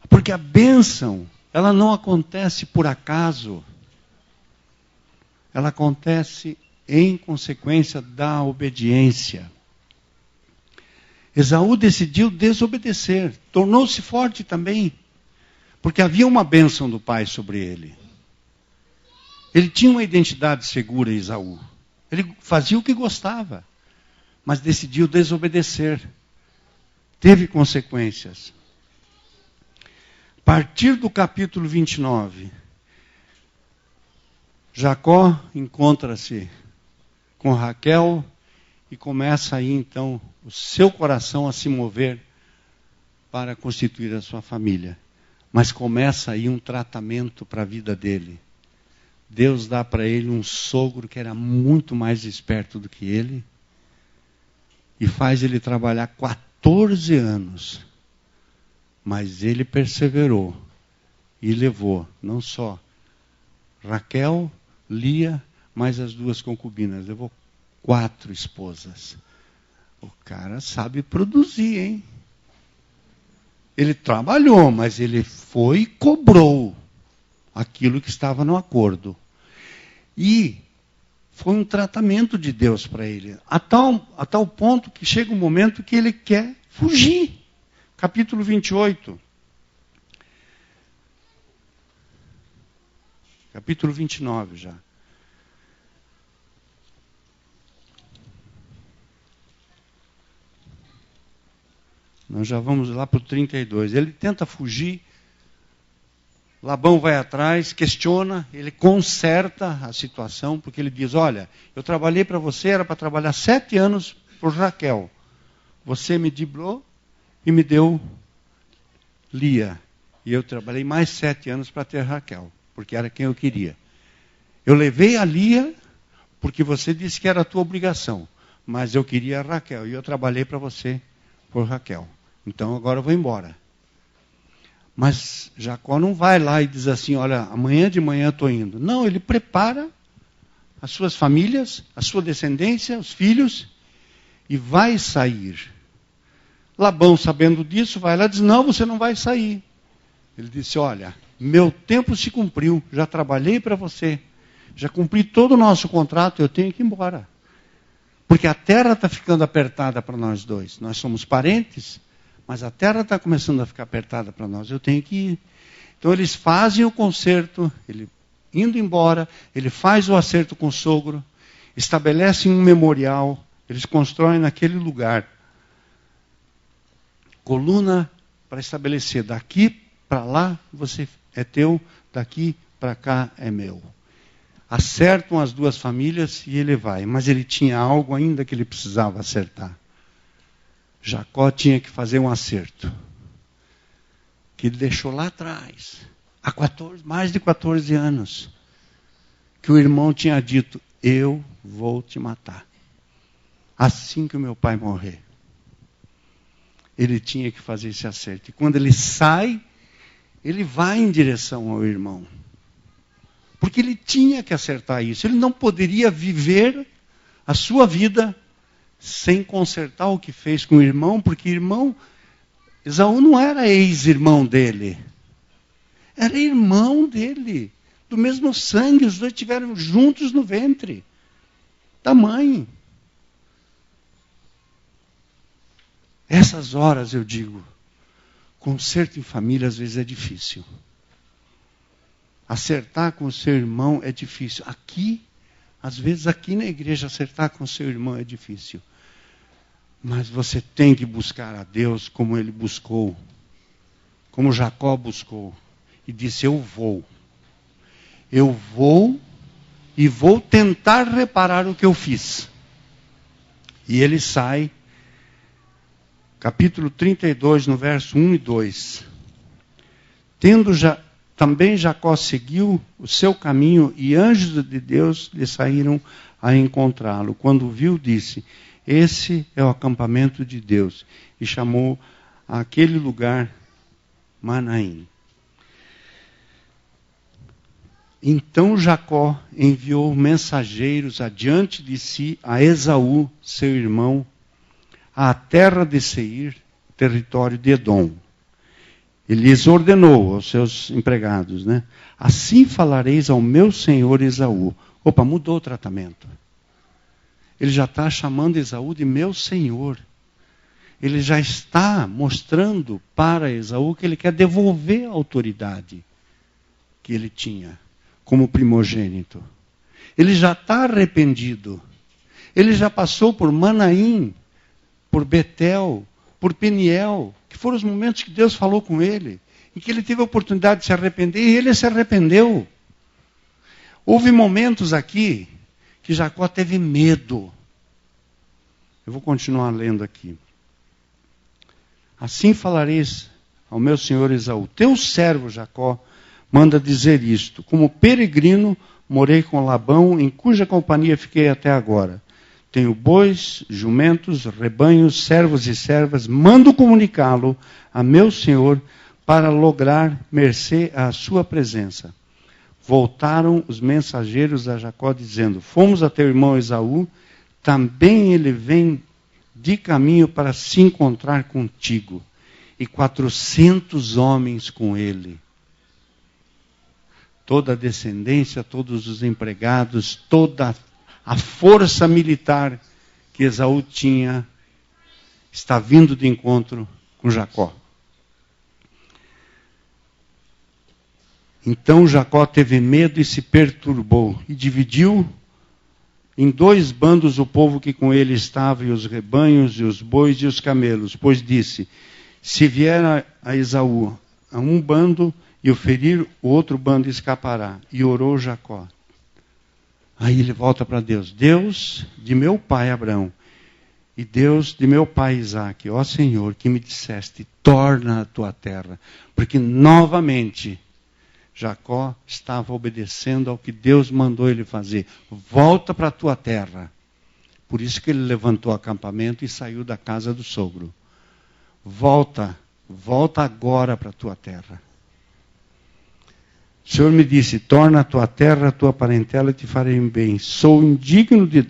Porque a bênção, ela não acontece por acaso. Ela acontece em consequência da obediência. Esaú decidiu desobedecer, tornou-se forte também, porque havia uma bênção do pai sobre ele. Ele tinha uma identidade segura, Esaú. Ele fazia o que gostava, mas decidiu desobedecer. Teve consequências. A partir do capítulo 29, Jacó encontra-se com Raquel e começa aí então o seu coração a se mover para constituir a sua família. Mas começa aí um tratamento para a vida dele. Deus dá para ele um sogro que era muito mais esperto do que ele e faz ele trabalhar 14 anos. Mas ele perseverou e levou não só Raquel, Lia, mais as 2 concubinas. Levou 4 esposas. O cara sabe produzir, hein? Ele trabalhou, mas ele foi e cobrou aquilo que estava no acordo. E foi um tratamento de Deus para ele. A tal ponto que chega um momento que ele quer fugir. Capítulo 28. Capítulo 29 já. Nós já vamos lá para o 32. Ele tenta fugir. Labão vai atrás, questiona, ele conserta a situação, porque ele diz, olha, eu trabalhei para você, era para trabalhar 7 anos por Raquel. Você me driblou e me deu Lia. E eu trabalhei mais 7 anos para ter Raquel, porque era quem eu queria. Eu levei a Lia, porque você disse que era a tua obrigação, mas eu queria a Raquel, e eu trabalhei para você por Raquel. Então agora eu vou embora. Mas Jacó não vai lá e diz assim, olha, amanhã de manhã eu estou indo. Não, ele prepara as suas famílias, a sua descendência, os filhos, e vai sair. Labão, sabendo disso, vai lá e diz, não, você não vai sair. Ele disse, olha, meu tempo se cumpriu, já trabalhei para você, já cumpri todo o nosso contrato, eu tenho que ir embora. Porque a terra está ficando apertada para nós dois. Nós somos parentes, mas a terra está começando a ficar apertada para nós, eu tenho que ir. Então eles fazem o concerto, ele indo embora, ele faz o acerto com o sogro, estabelecem um memorial, eles constroem naquele lugar coluna para estabelecer, daqui para lá você é teu, daqui para cá é meu. Acertam as 2 famílias e ele vai, mas ele tinha algo ainda que ele precisava acertar. Jacó tinha que fazer um acerto, que ele deixou lá atrás, há mais de 14 anos, que o irmão tinha dito, eu vou te matar, assim que o meu pai morrer. Ele tinha que fazer esse acerto. E quando ele sai, ele vai em direção ao irmão. Porque ele tinha que acertar isso. Ele não poderia viver a sua vida sem consertar o que fez com o irmão, porque Esaú não era ex-irmão dele. Era irmão dele. Do mesmo sangue, os 2 estiveram juntos no ventre da mãe. Essas horas eu digo, conserto em família às vezes é difícil. Acertar com o seu irmão é difícil. Às vezes aqui na igreja, acertar com o seu irmão é difícil. Mas você tem que buscar a Deus como ele buscou. Como Jacó buscou. E disse, eu vou. Eu vou e vou tentar reparar o que eu fiz. E ele sai. Capítulo 32, no verso 1 e 2. Também Jacó seguiu o seu caminho e anjos de Deus lhe saíram a encontrá-lo. Quando viu, disse, esse é o acampamento de Deus. E chamou aquele lugar Manaim. Então Jacó enviou mensageiros adiante de si a Esaú, seu irmão, à terra de Seir, território de Edom. Ele lhes ordenou aos seus empregados, né? Assim falareis ao meu senhor Esaú. Opa, mudou o tratamento. Ele já está chamando Esaú de meu senhor. ele já está mostrando para Esaú que ele quer devolver a autoridade que ele tinha como primogênito. Ele já está arrependido. Ele já passou por Manaim, por Betel, por Peniel, que foram os momentos que Deus falou com ele, em que ele teve a oportunidade de se arrepender, e ele se arrependeu. Houve momentos aqui que Jacó teve medo. Eu vou continuar lendo aqui. Assim falareis ao meu senhor Esaú: teu servo Jacó manda dizer isto: como peregrino morei com Labão, em cuja companhia fiquei até agora. Tenho bois, jumentos, rebanhos, servos e servas. Mando comunicá-lo a meu senhor para lograr mercê à sua presença. Voltaram os mensageiros a Jacó dizendo: fomos a teu irmão Esaú, também ele vem de caminho para se encontrar contigo, e 400 homens com ele. Toda a descendência, todos os empregados, toda a força militar que Esaú tinha, está vindo de encontro com Jacó. Então Jacó teve medo e se perturbou, e dividiu em 2 bandos o povo que com ele estava, e os rebanhos, e os bois, e os camelos. Pois disse: se vier a Esaú a um bando, e o ferir, o outro bando escapará. E orou Jacó. Aí ele volta para Deus. Deus de meu pai Abraão, e Deus de meu pai Isaque, ó Senhor, que me disseste: torna a tua terra. Porque novamente Jacó estava obedecendo ao que Deus mandou ele fazer. Volta para a tua terra. Por isso que ele levantou acampamento e saiu da casa do sogro. Volta agora para a tua terra. O Senhor me disse: torna a tua terra, a tua parentela, e te farei bem. Sou indigno de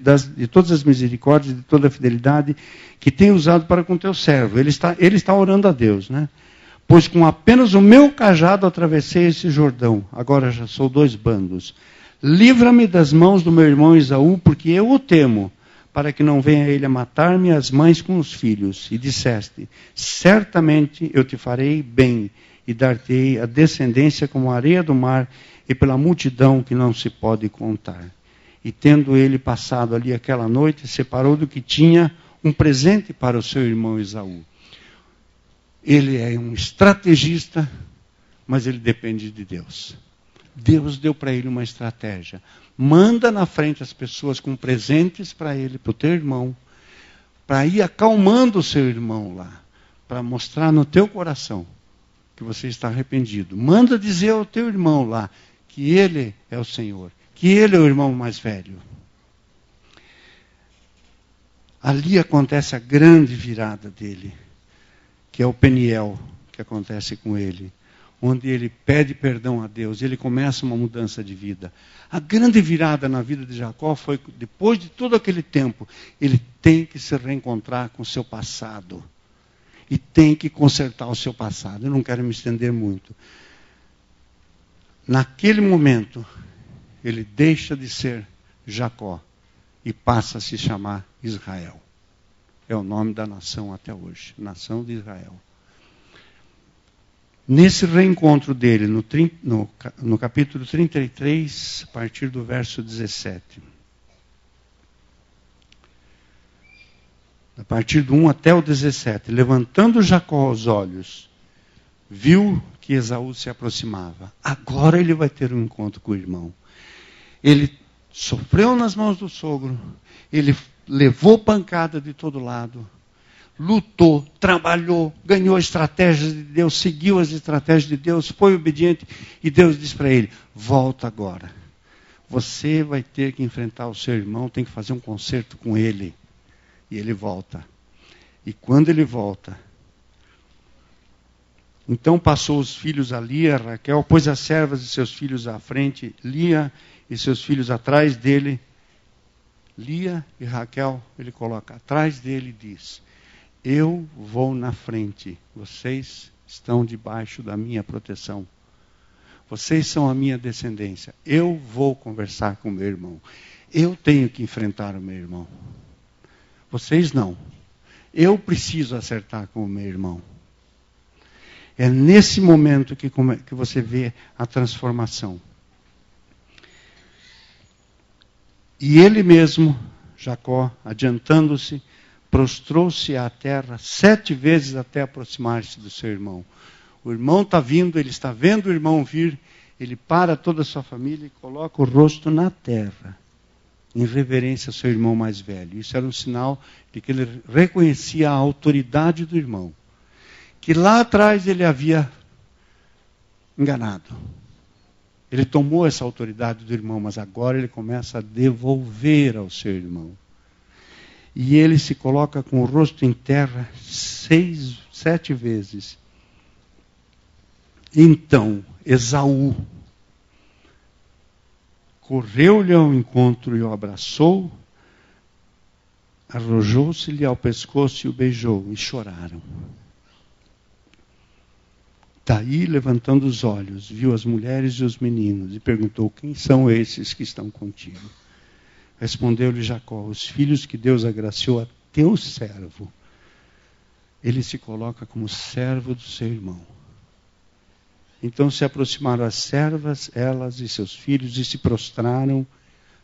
todas as misericórdias, de toda a fidelidade que tenho usado para com teu servo. Ele está orando a Deus, né? Pois com apenas o meu cajado atravessei esse Jordão. Agora já sou 2 bandos. Livra-me das mãos do meu irmão Esaú, porque eu o temo, para que não venha ele a matar-me as mães com os filhos. E disseste: certamente eu te farei bem, e dar-te-ei a descendência como a areia do mar, e pela multidão que não se pode contar. E tendo ele passado ali aquela noite, separou do que tinha um presente para o seu irmão Esaú. Ele é um estrategista, mas ele depende de Deus. Deus deu para ele uma estratégia. Manda na frente as pessoas com presentes para ele, para o teu irmão, para ir acalmando o seu irmão lá, para mostrar no teu coração que você está arrependido. Manda dizer ao teu irmão lá que ele é o Senhor, que ele é o irmão mais velho. Ali acontece a grande virada dele, que é o Peniel, que acontece com ele, onde ele pede perdão a Deus, ele começa uma mudança de vida. A grande virada na vida de Jacó foi, depois de todo aquele tempo, ele tem que se reencontrar com o seu passado. E tem que consertar o seu passado. Eu não quero me estender muito. Naquele momento, ele deixa de ser Jacó e passa a se chamar Israel. É o nome da nação até hoje, nação de Israel. Nesse reencontro dele, no capítulo 33, a partir do verso 17. A partir do 1 até o 17. Levantando Jacó os olhos, viu que Esaú se aproximava. Agora ele vai ter um encontro com o irmão. Ele sofreu nas mãos do sogro, ele levou pancada de todo lado, lutou, trabalhou, ganhou estratégias de Deus, seguiu as estratégias de Deus, foi obediente, e Deus diz para ele: volta agora. Você vai ter que enfrentar o seu irmão, tem que fazer um concerto com ele. E ele volta. E quando ele volta, então passou os filhos a Lia, a Raquel, pôs as servas e seus filhos à frente, Lia e seus filhos atrás dele. Lia e Raquel, ele coloca atrás dele e diz: eu vou na frente, vocês estão debaixo da minha proteção. Vocês são a minha descendência. Eu vou conversar com o meu irmão. Eu tenho que enfrentar o meu irmão. Vocês não. Eu preciso acertar com o meu irmão. É nesse momento que você vê a transformação. E ele mesmo, Jacó, adiantando-se, prostrou-se à terra 7 vezes até aproximar-se do seu irmão. O irmão está vindo, ele está vendo o irmão vir, ele para toda a sua família e coloca o rosto na terra, em reverência ao seu irmão mais velho. Isso era um sinal de que ele reconhecia a autoridade do irmão, que lá atrás ele havia enganado. Ele tomou essa autoridade do irmão, mas agora ele começa a devolver ao seu irmão. E ele se coloca com o rosto em terra 7 vezes. Então, Esaú correu-lhe ao encontro e o abraçou, arrojou-se-lhe ao pescoço e o beijou, e choraram. Daí, levantando os olhos, viu as mulheres e os meninos, e perguntou: quem são esses que estão contigo? Respondeu-lhe Jacó: os filhos que Deus agraciou a teu servo. Ele se coloca como servo do seu irmão. Então se aproximaram as servas, elas e seus filhos, e se prostraram,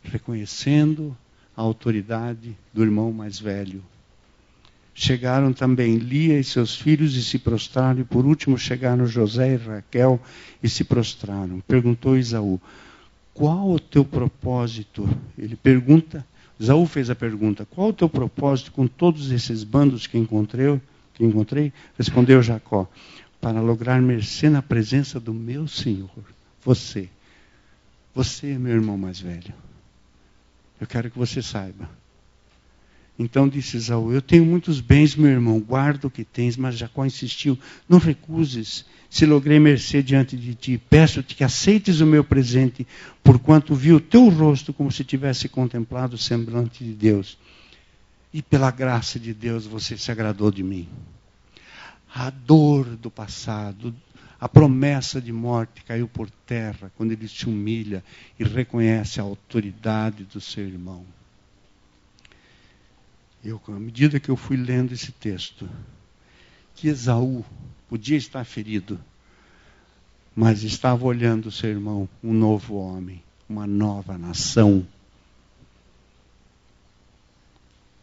reconhecendo a autoridade do irmão mais velho. Chegaram também Lia e seus filhos e se prostraram, e por último chegaram José e Raquel e se prostraram. Perguntou Esaú: qual o teu propósito? Ele pergunta, Esaú fez a pergunta: qual o teu propósito com todos esses bandos que encontrei? Respondeu Jacó: para lograr mercê na presença do meu Senhor. Você é meu irmão mais velho. Eu quero que você saiba. Então disse Esaú: eu tenho muitos bens, meu irmão, guarda o que tens. Mas Jacó insistiu: não recuses, se logrei mercê diante de ti. Peço-te que aceites o meu presente, porquanto vi o teu rosto como se tivesse contemplado o semblante de Deus. E pela graça de Deus você se agradou de mim. A dor do passado, a promessa de morte caiu por terra quando ele se humilha e reconhece a autoridade do seu irmão. À medida que eu fui lendo esse texto, que Esaú podia estar ferido, mas estava olhando o seu irmão, um novo homem, uma nova nação.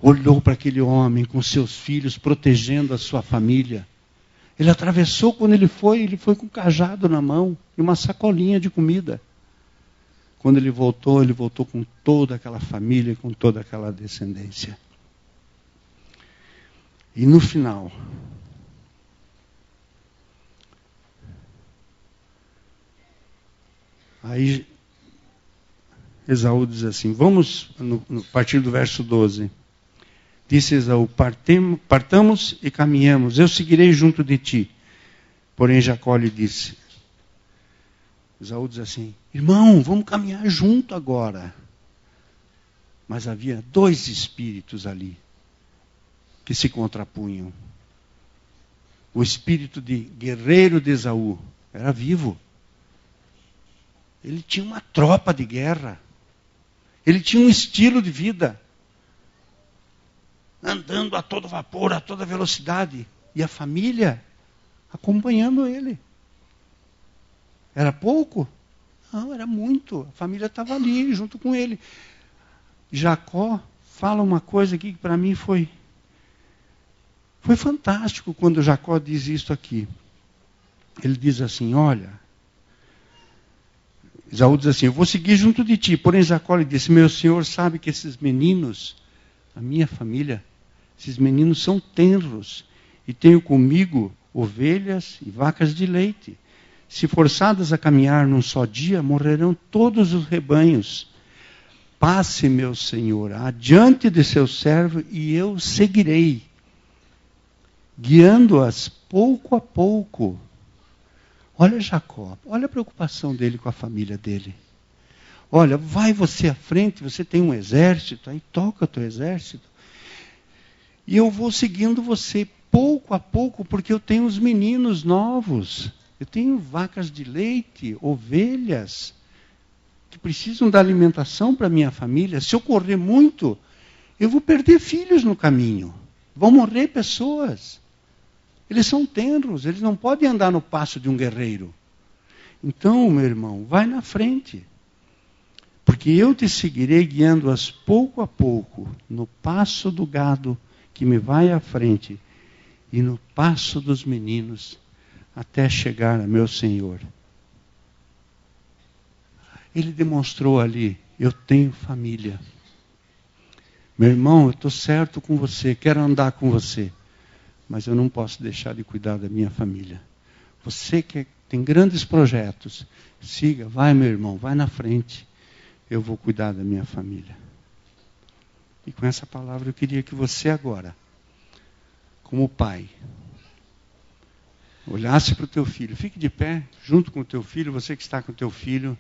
Olhou para aquele homem com seus filhos, protegendo a sua família. Ele atravessou quando ele foi com um cajado na mão e uma sacolinha de comida. Quando ele voltou com toda aquela família, com toda aquela descendência. E no final, aí Esaú diz assim, vamos a partir do verso 12. Disse Esaú: partamos e caminhamos, eu seguirei junto de ti. Porém Jacó lhe disse, Esaú diz assim: irmão, vamos caminhar junto agora. Mas havia 2 espíritos ali que se contrapunham. O espírito de guerreiro de Esaú era vivo. Ele tinha uma tropa de guerra. Ele tinha um estilo de vida. Andando a todo vapor, a toda velocidade. E a família acompanhando ele. Era pouco? Não, era muito. A família estava ali, junto com ele. Jacó fala uma coisa aqui que para mim foi fantástico quando Jacó diz isso aqui. Ele diz assim, olha, Esaú diz assim, eu vou seguir junto de ti. Porém Jacó lhe disse, meu senhor sabe que esses meninos, a minha família, esses meninos são tenros, e tenho comigo ovelhas e vacas de leite. Se forçadas a caminhar num só dia, morrerão todos os rebanhos. Passe, meu senhor, adiante de seu servo, e eu seguirei, guiando-as pouco a pouco. Olha Jacó, olha a preocupação dele com a família dele. Olha, vai você à frente, você tem um exército, aí toca o teu exército. E eu vou seguindo você pouco a pouco, porque eu tenho os meninos novos. Eu tenho vacas de leite, ovelhas, que precisam da alimentação para a minha família. Se eu correr muito, eu vou perder filhos no caminho. Vão morrer pessoas. Eles são tenros, eles não podem andar no passo de um guerreiro. Então, meu irmão, vai na frente. Porque eu te seguirei guiando-as pouco a pouco, no passo do gado que me vai à frente, e no passo dos meninos, até chegar a meu Senhor. Ele demonstrou ali, eu tenho família. Meu irmão, eu estou certo com você, quero andar com você, mas eu não posso deixar de cuidar da minha família. Você que tem grandes projetos, siga, vai meu irmão, vai na frente. Eu vou cuidar da minha família. E com essa palavra eu queria que você agora, como pai, olhasse para o teu filho. Fique de pé, junto com o teu filho, você que está com o teu filho.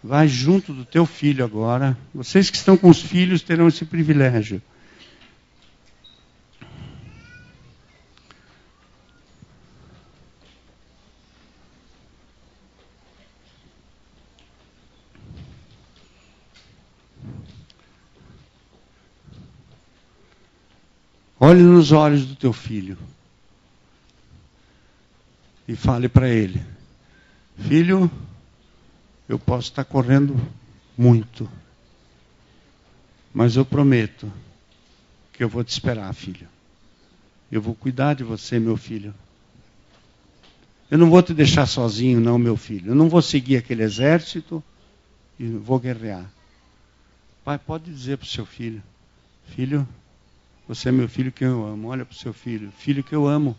Vai junto do teu filho agora. Vocês que estão com os filhos terão esse privilégio. Olhe nos olhos do teu filho e fale para ele: filho, eu posso estar correndo muito, mas eu prometo que eu vou te esperar, filho. Eu vou cuidar de você, meu filho. Eu não vou te deixar sozinho, não, meu filho. Eu não vou seguir aquele exército e vou guerrear. Pai, pode dizer para o seu filho: filho, você é meu filho que eu amo. Olha para o seu filho: filho que eu amo.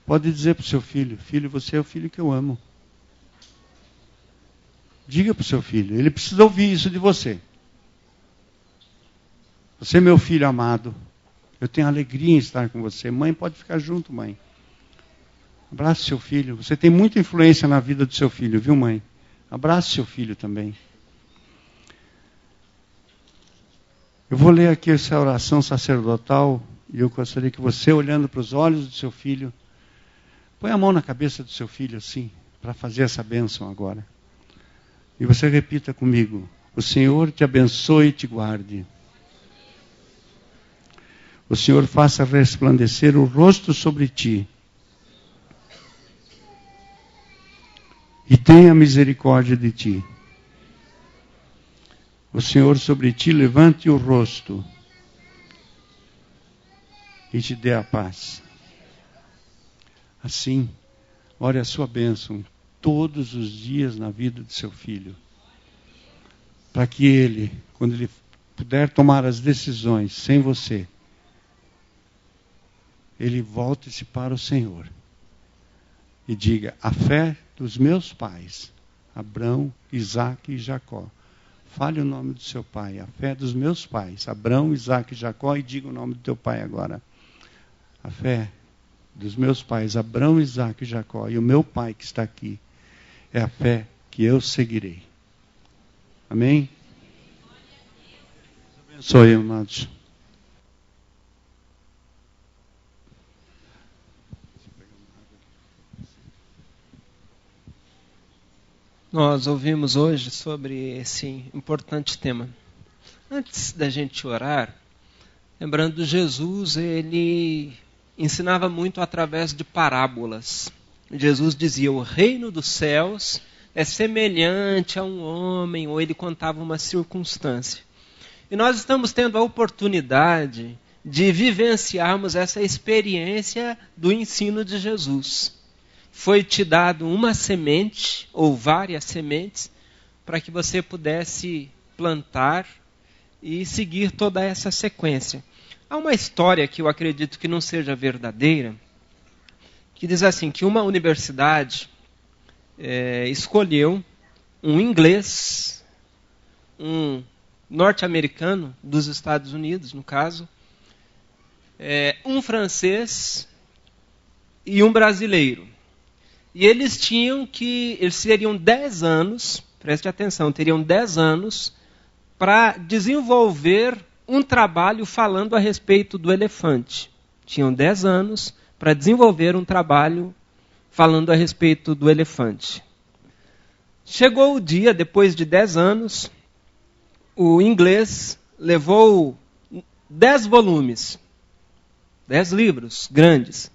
Pode dizer para o seu filho: filho, você é o filho que eu amo. Diga para o seu filho, ele precisa ouvir isso de você. Você é meu filho amado. Eu tenho alegria em estar com você. Mãe, pode ficar junto, mãe. Abrace seu filho. Você tem muita influência na vida do seu filho, viu, mãe? Abrace seu filho também. Eu vou ler aqui essa oração sacerdotal e eu gostaria que você, olhando para os olhos do seu filho, põe a mão na cabeça do seu filho assim, para fazer essa bênção agora. E você repita comigo: o Senhor te abençoe e te guarde. O Senhor faça resplandecer o rosto sobre ti e tenha misericórdia de ti. O Senhor sobre ti levante o rosto e te dê a paz. Assim, ore a sua bênção todos os dias na vida de seu filho, para que ele, quando ele puder tomar as decisões sem você, ele volte-se para o Senhor e diga: a fé dos meus pais, Abraão, Isaque e Jacó. Fale o nome do seu pai: a fé dos meus pais, Abraão, Isaque e Jacó, e diga o nome do teu pai agora. A fé dos meus pais, Abraão, Isaque e Jacó, e o meu pai que está aqui, é a fé que eu seguirei. Amém? Abençoe, amados. Nós ouvimos hoje sobre esse importante tema. Antes da gente orar, lembrando, Jesus, ele ensinava muito através de parábolas. Jesus dizia: o reino dos céus é semelhante a um homem, ou ele contava uma circunstância. E nós estamos tendo a oportunidade de vivenciarmos essa experiência do ensino de Jesus. Foi te dado uma semente, ou várias sementes, para que você pudesse plantar e seguir toda essa sequência. Há uma história que eu acredito que não seja verdadeira, que diz assim, que uma universidade escolheu um inglês, um norte-americano dos Estados Unidos, no caso, um francês e um brasileiro. E eles teriam 10 anos, preste atenção, teriam 10 anos para desenvolver um trabalho falando a respeito do elefante. Tinham 10 anos para desenvolver um trabalho falando a respeito do elefante. Chegou o dia, depois de 10 anos, o inglês levou 10 volumes, 10 livros grandes.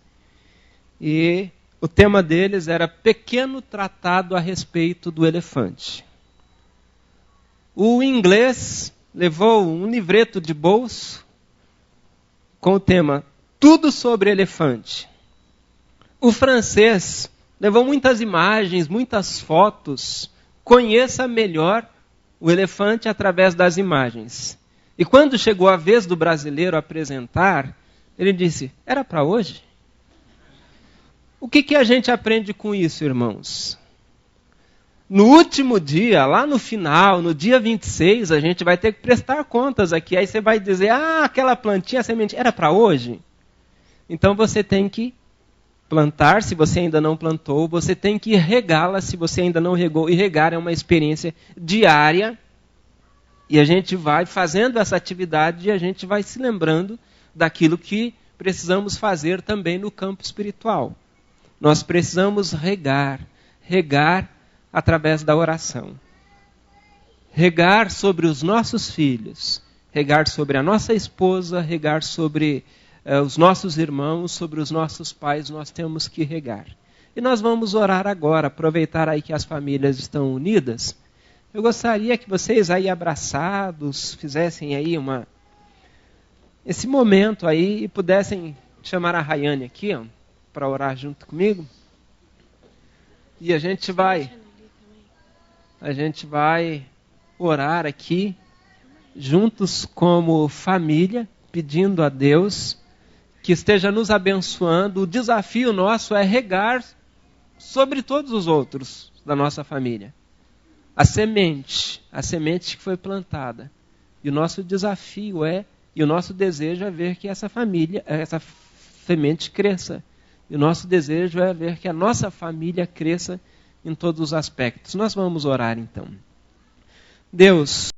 E o tema deles era Pequeno Tratado a Respeito do Elefante. O inglês levou um livreto de bolso com o tema Tudo sobre Elefante. O francês levou muitas imagens, muitas fotos. Conheça melhor o elefante através das imagens. E quando chegou a vez do brasileiro apresentar, ele disse, era para hoje? O que a gente aprende com isso, irmãos? No último dia, lá no final, no dia 26, a gente vai ter que prestar contas aqui. Aí você vai dizer, aquela plantinha, a semente, era para hoje? Então você tem que plantar, se você ainda não plantou, você tem que regá-la, se você ainda não regou. E regar é uma experiência diária. E a gente vai fazendo essa atividade e a gente vai se lembrando daquilo que precisamos fazer também no campo espiritual. Nós precisamos regar através da oração. Regar sobre os nossos filhos, regar sobre a nossa esposa, regar sobre os nossos irmãos, sobre os nossos pais, nós temos que regar. E nós vamos orar agora, aproveitar aí que as famílias estão unidas. Eu gostaria que vocês aí abraçados, fizessem aí esse momento aí e pudessem chamar a Rayane aqui, para orar junto comigo. E a gente vai orar aqui, juntos como família, pedindo a Deus que esteja nos abençoando. O desafio nosso é regar sobre todos os outros da nossa família. A semente que foi plantada. E o nosso desafio e o nosso desejo é ver que essa semente cresça. E o nosso desejo é ver que a nossa família cresça em todos os aspectos. Nós vamos orar então. Deus,